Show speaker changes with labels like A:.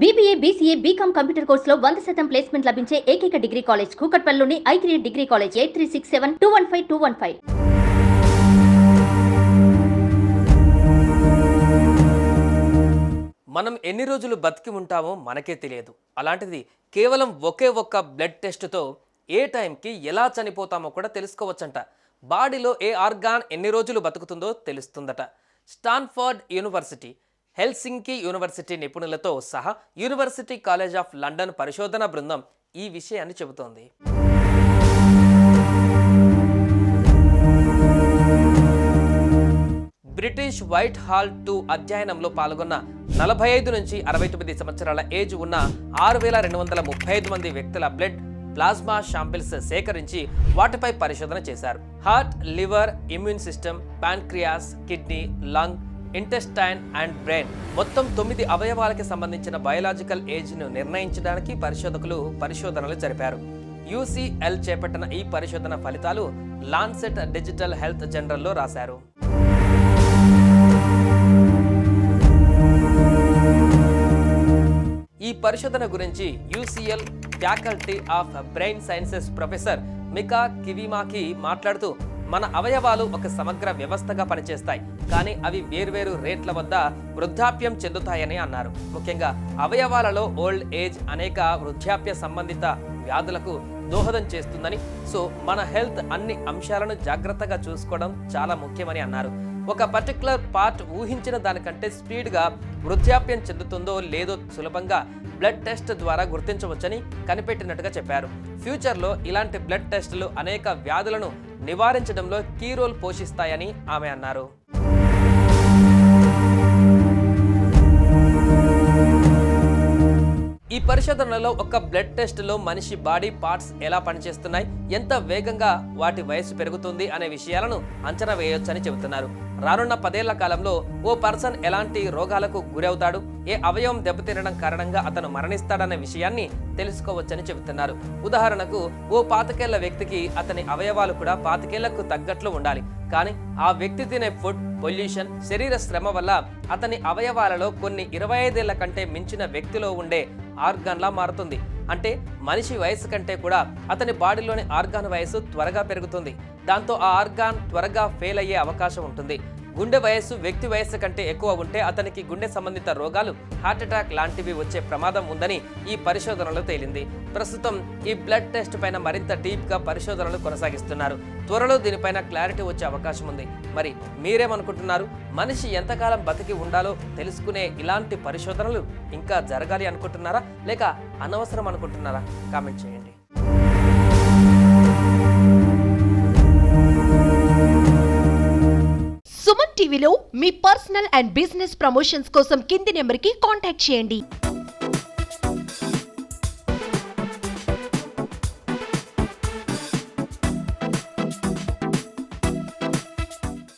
A: BBA, BCA, BCom computer కోర్సులో 100% placement లభించే ఏకైక డిగ్రీ కాలేజ్ కూకట్పల్లిలోని I3 డిగ్రీ కాలేజ్ 8367215215.
B: మనం ఎన్ని రోజులు బతికి ఉంటామో మనకే తెలియదు. అలాంటిది కేవలం ఒకే ఒక్క బ్లడ్ టెస్ట్తో ఏ టైంకి ఎలా చనిపోతామో కూడా తెలుసుకోవచ్చంట. బాడీలో ఏ ఆర్గాన్ ఎన్ని రోజులు బతుకుతుందో తెలుస్తుందట. స్టాన్ఫర్డ్ యూనివర్సిటీ, హెల్సింకి యూనివర్సిటీ నిపుణులతో సహా యూనివర్సిటీ కాలేజ్ ఆఫ్ లండన్ పరిశోధన బృందం ఈ విషయాన్ని చెబుతోంది. బ్రిటిష్ వైట్ హాల్ 2 అధ్యయనంలో పాల్గొన్న 45 నుంచి 69 సంవత్సరాల ఏజ్ ఉన్న 6235 మంది వ్యక్తుల బ్లడ్ ప్లాస్మా శాంపిల్స్ సేకరించి వాటిపై పరిశోధన చేశారు. Heart, liver, immune system, pancreas, kidney, lung, intestine and brain మొత్తం 9 అవయవాలకి సంబంధించిన బయోలాజికల్ ఏజ్ను నిర్ణయించడానికి పరిశోధనలు జరిపారు. UCL చేపట్టిన ఈ పరిశోధన ఫలితాలు లాన్సెట్ డిజిటల్ హెల్త్ జర్నల్లో రాశారు. ఈ పరిశోధన గురించి UCL faculty of brain sciences professor Mika Kivimaki మాట్లాడుతూ, మన అవయవాలు ఒక సమగ్ర వ్యవస్థగా పనిచేస్తాయి, కానీ అవి వేర్వేరు రేట్ల వద్ద వృద్ధాప్యం చెందుతాయని అన్నారు. ముఖ్యంగా అవయవాలలో ఓల్డ్ ఏజ్ అనేక వృద్ధాప్య సంబంధిత వ్యాధులకు దోహదం చేస్తుందని, సో మన హెల్త్ అన్ని అంశాలను జాగ్రత్తగా చూసుకోవడం చాలా ముఖ్యమని అన్నారు. ఒక పర్టికులర్ పార్ట్ ఊహించిన దానికంటే స్పీడ్గా వృద్ధాప్యం చెందుతుందో లేదో సులభంగా బ్లడ్ టెస్ట్ ద్వారా గుర్తించవచ్చని కనిపెట్టినట్టుగా చెప్పారు. ఫ్యూచర్లో ఇలాంటి బ్లడ్ టెస్టులు అనేక వ్యాధులను నివారించడంలో కీ రోల్ పోషిస్తాయని ఆమె అన్నారు. ఈ పరిశోధనలో ఒక బ్లడ్ టెస్ట్లో మనిషి బాడీ పార్ట్స్ ఎలా పనిచేస్తున్నాయి, ఎంత వేగంగా వాటి వయసు పెరుగుతుంది అనే విషయాలను అంచనా వేయొచ్చని చెబుతున్నారు. రానున్న 10 ఏళ్ల కాలంలో ఓ పర్సన్ ఎలాంటి రోగాలకు గురవుతాడు, ఏ అవయవం దెబ్బతినడం కారణంగా అతను మరణిస్తాడనే విషయాన్ని తెలుసుకోవచ్చని చెబుతున్నారు. ఉదాహరణకు ఓ 25 ఏళ్ల వ్యక్తికి అతని అవయవాలు కూడా 25 ఏళ్లకు తగ్గట్లు ఉండాలి. కానీ ఆ వ్యక్తి తినే ఫుడ్, పొల్యూషన్, శరీర శ్రమ వల్ల అతని అవయవాలలో కొన్ని 25 ఏళ్ల కంటే మించిన వ్యక్తిలో ఉండే ఆర్గాన్లా మారుతుంది. అంటే మనిషి వయసు కంటే కూడా అతని బాడీలోని ఆర్గాన్ వయసు త్వరగా పెరుగుతుంది. దాంతో ఆ ఆర్గాన్ త్వరగా ఫెయిల్ అయ్యే అవకాశం ఉంటుంది. గుండె వయస్సు వ్యక్తి వయస్సు కంటే ఎక్కువ ఉంటే అతనికి గుండె సంబంధిత రోగాలు, హార్ట్ అటాక్ లాంటివి వచ్చే ప్రమాదం ఉందని ఈ పరిశోధనలో తేలింది. ప్రస్తుతం ఈ బ్లడ్ టెస్ట్ పైన మరింత డీప్గా పరిశోధనలు కొనసాగిస్తున్నారు. త్వరలో దీనిపైన క్లారిటీ వచ్చే అవకాశం ఉంది. మరి మీరేమనుకుంటున్నారు? మనిషి ఎంతకాలం బతికి ఉండాలో తెలుసుకునే ఇలాంటి పరిశోధనలు ఇంకా జరగాలి అనుకుంటున్నారా, లేక అనవసరం అనుకుంటున్నారా? కామెంట్ చేయండి.
C: సుమన్ టీవీలో మీ పర్సనల్ అండ్ బిజినెస్ ప్రమోషన్స్ కోసం కింది నెంబర్కి కాంటాక్ట్ చేయండి.